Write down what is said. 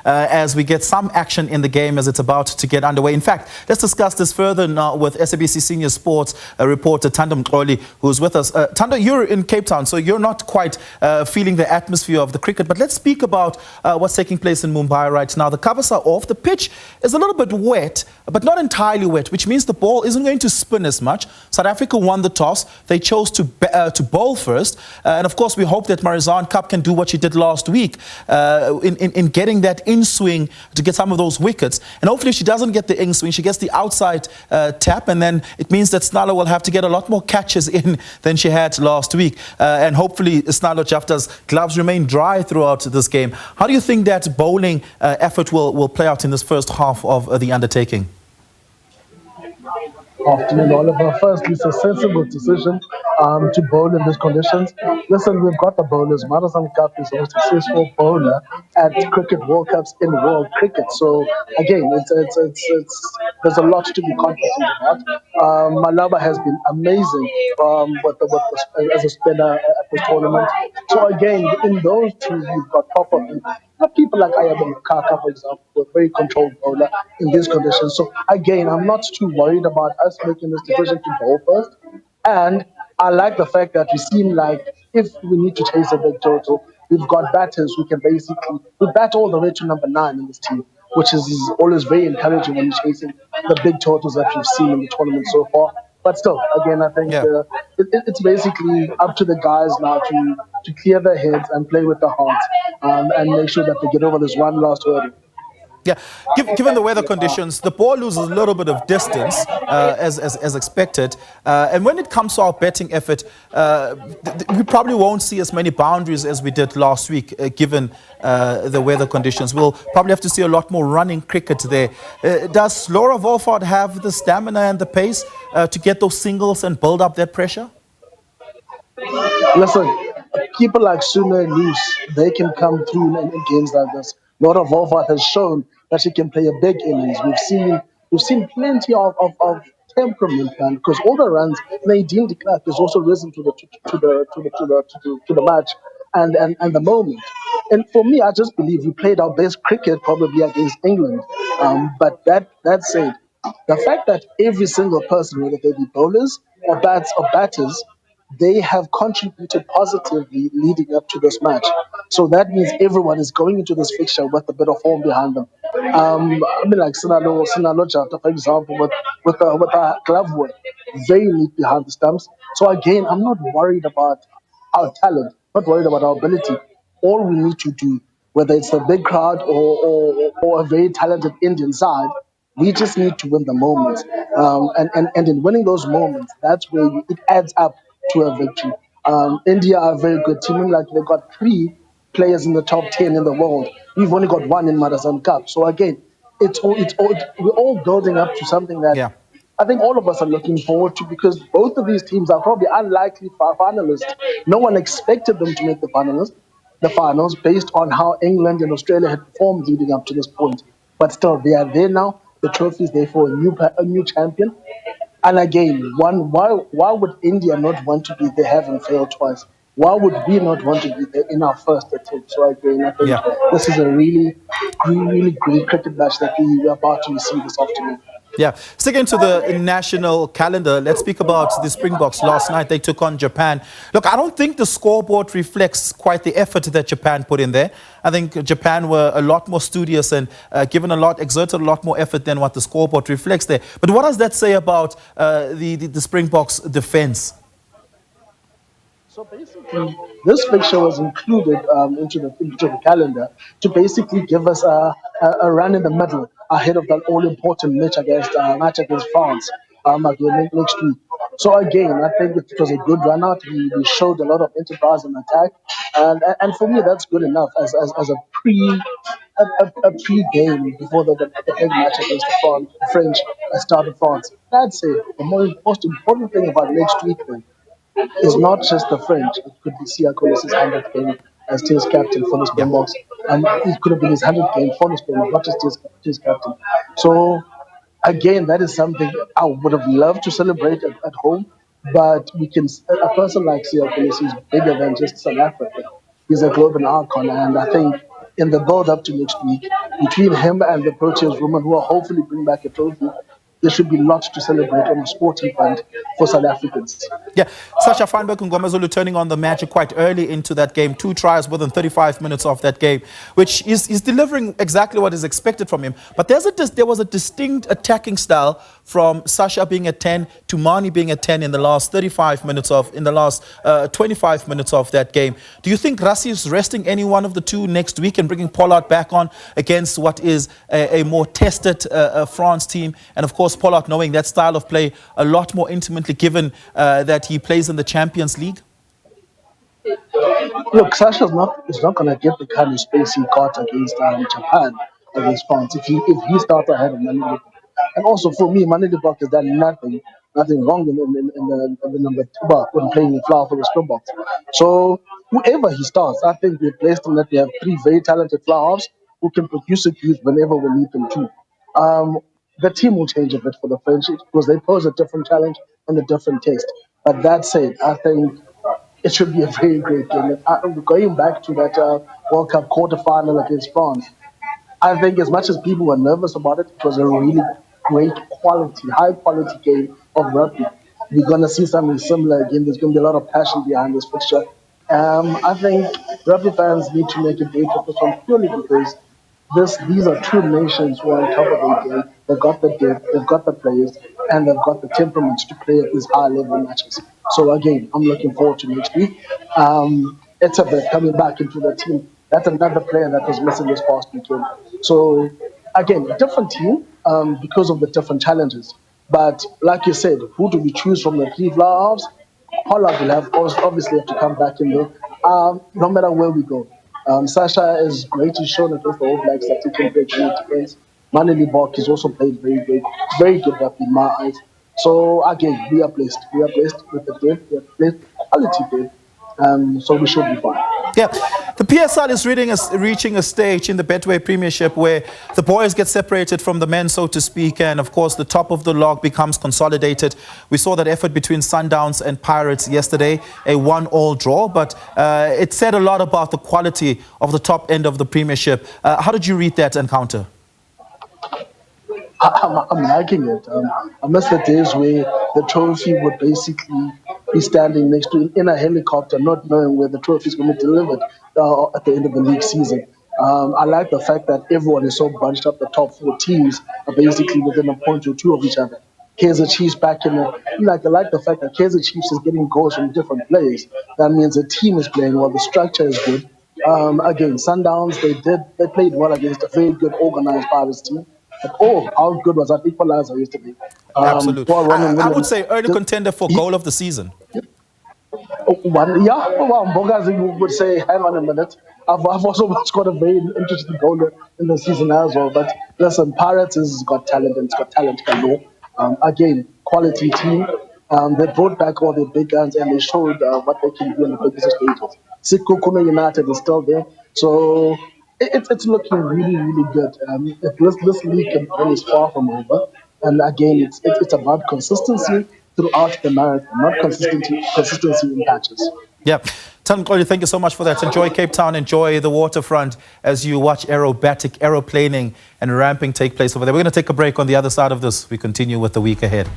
as we get some action in the game as it's about to get underway. In fact, let's discuss this further now with SABC senior sports reporter Thando Mxoli, who's with us. Thando, you're in Cape Town, so you're not quite feeling the atmosphere of the cricket, but let's speak about what's taking place in Mumbai right now. The covers are off. The pitch is a little bit wet, but not entirely wet, which means the ball isn't going to spin as much. South Africa won the toss. They chose to bowl first. And of course, we hope that Marizanne Cup can do what she did last week in getting that in-swing to get some of those wickets. And hopefully, if she doesn't get the in-swing, she gets the outside tap. And then it means that Snalo will have to get a lot more catches in than she had last week. And hopefully, Snalo Jafta's gloves remain dry throughout this game. How do you think that bowling effort will play out in this first half of the undertaking? Afternoon, Oliver. Firstly, it's a sensible decision to bowl in these conditions. Listen, we've got the bowlers. Marizanne Cup is the most successful bowler at Cricket World Cups in world cricket. So again, it's there's a lot to be confident about. Malaba has been amazing as a spinner at this tournament. So again, in those two, you've got people like Ayabel Kaka, for example, who are very controlled bowler in these conditions. So again, I'm not too worried about us making this decision to bowl first. And I like the fact that we seem like if we need to chase a big total, we've got batters who can we bat all the way to number 9 in this team, which is always very encouraging when you're chasing the big totals that we've seen in the tournament so far. But still, again, I think it's basically up to the guys now to clear their heads and play with their hearts and make sure that they get over this one last hurdle. Yeah, given the weather conditions, the ball loses a little bit of distance as expected. And when it comes to our batting effort, we probably won't see as many boundaries as we did last week, given the weather conditions. We'll probably have to see a lot more running cricket there. Does Laura Wolford have the stamina and the pace to get those singles and build up that pressure? Listen, people like Suna and Loose, they can come through in games like this. Laura Wolford has shown that she can play a big innings. We've seen plenty of temperament, man. Because all the runs, Nadine de Klerk has also risen to the match and the moment. And for me, I just believe we played our best cricket probably against England. But that said, the fact that every single person, whether they be bowlers or batters, they have contributed positively leading up to this match. So that means everyone is going into this fixture with a bit of form behind them. I mean, like Sinalo Jata, for example, with a glove work, very neat behind the stumps. So again, I'm not worried about our talent, not worried about our ability. All we need to do, whether it's a big crowd or a very talented Indian side, we just need to win the moments. And in winning those moments, that's where it adds up to a victory. India are a very good team. Like they've got 3 players in the top 10 in the world. We've only got 1 in Marizanne Cup. So again, we're all building up to something that I think all of us are looking forward to, because both of these teams are probably unlikely finalists. No one expected them to make the finals based on how England and Australia had performed leading up to this point. But still, they are there now. The trophy is there for a new champion. And again, why would India not want to be there having failed twice? Why would we not want to be there in our first attempt? So again, I think this is a really, really great cricket match that we are about to see this afternoon. Yeah, sticking to the national calendar, let's speak about the Springboks. Last night they took on Japan. Look, I don't think the scoreboard reflects quite the effort that Japan put in there. I think Japan were a lot more studious and exerted a lot more effort than what the scoreboard reflects there. But what does that say about the Springboks' defense? So basically, this fixture was included into the calendar to basically give us a run in the middle ahead of that all-important match against France again next week. So again, I think it was a good run out. We showed a lot of enterprise and attack, and for me that's good enough as a pre-game before the big match against the French start of France. That's it. The most important thing about next week then is not just the French. It could be Sia Colis's 100th game as Test captain for the Springboks. And it could have been his 100th game for the Springboks, not just Test captain. So, again, that is something I would have loved to celebrate at home. But a person like Sia Colis is bigger than just South Africa. He's a global icon. And I think in the build-up to next week, between him and the Proteas Women, who will hopefully bring back a trophy, there should be lots to celebrate on the sporting front for South Africans. Yeah, Sasha Feinberg Ngomezulu turning on the magic quite early into that game. 2 tries within 35 minutes of that game, which is delivering exactly what is expected from him. But there was a distinct attacking style from Sasha being at 10 to Mani being at 10 in the last 25 minutes in the last 25 minutes of that game. Do you think Rassie is resting any one of the two next week and bringing Pollard back on against what is a more tested France team? And of course, Pollard knowing that style of play a lot more intimately, given that he plays in the Champions League? Look, Sasha's not going to get the kind of space he got against Japan, against France, if he starts ahead of Manili. And also for me, Manili has done nothing wrong in the number 2 when playing in flower for the Springboks. So whoever he starts, I think we're placed in that we have 3 very talented flower halves who can produce a youth whenever we need them to. The team will change a bit for the French because they pose a different challenge and a different test. But that said, I think it should be a very great game. Going back to that World Cup quarterfinal against France, I think as much as people were nervous about it, it was a really great quality, high quality game of rugby. We're going to see something similar again. There's going to be a lot of passion behind this fixture. I think rugby fans need to make a date of this one purely because these are two nations who are on top of their game. They've got the depth, they've got the players, and they've got the temperaments to play at these high level matches. So again, I'm looking forward to next week. It's a bit coming back into the team. That's another player that was missing this past weekend. So again, a different team because of the different challenges. But like you said, who do we choose from the 3 flower halves? Pollard will obviously have to come back in there, no matter where we go. Sasha is great. He's shown against the All Blacks that he can play great defense. Manili Bok has also played very good rugby in my eyes. So again, we are blessed. We are blessed with the depth. We are blessed with quality depth. So we should be fine. Yeah, the PSL is reaching a stage in the Betway Premiership where the boys get separated from the men, so to speak, and of course the top of the log becomes consolidated. We saw that effort between Sundowns and Pirates yesterday, a 1-1 draw, but it said a lot about the quality of the top end of the Premiership. How did you read that encounter? I'm liking it. I miss the days where the trophy would basically be standing next to in a helicopter, not knowing where the trophy is going to be delivered at the end of the league season. I like the fact that everyone is so bunched up. The top 4 teams are basically within a point or 2 of each other. Kaizer Chiefs back in the I like the fact that Kaizer Chiefs is getting goals from different players. That means the team is playing well. The structure is good. Again, Sundowns they played well against a very good organized Pirates team. But how good was that equalizer yesterday? Absolutely. I would say early contender for goal of the season. Mbogazi would say, hang on a minute. I've also scored a very interesting goal in the season as well. But listen, Pirates has got talent and it's got talent galore. Again, quality team. They brought back all the big guns and they showed what they can do in the biggest stages. Sikukuma United is still there. So it's looking really, really good. This league campaign is far from over. And again, it's about consistency throughout the marathon, not consistency in patches. Yeah. Thando Mxoli, thank you so much for that. Enjoy Cape Town, enjoy the waterfront as you watch aeroplaning and ramping take place over there. We're going to take a break. On the other side of this, we continue with the week ahead.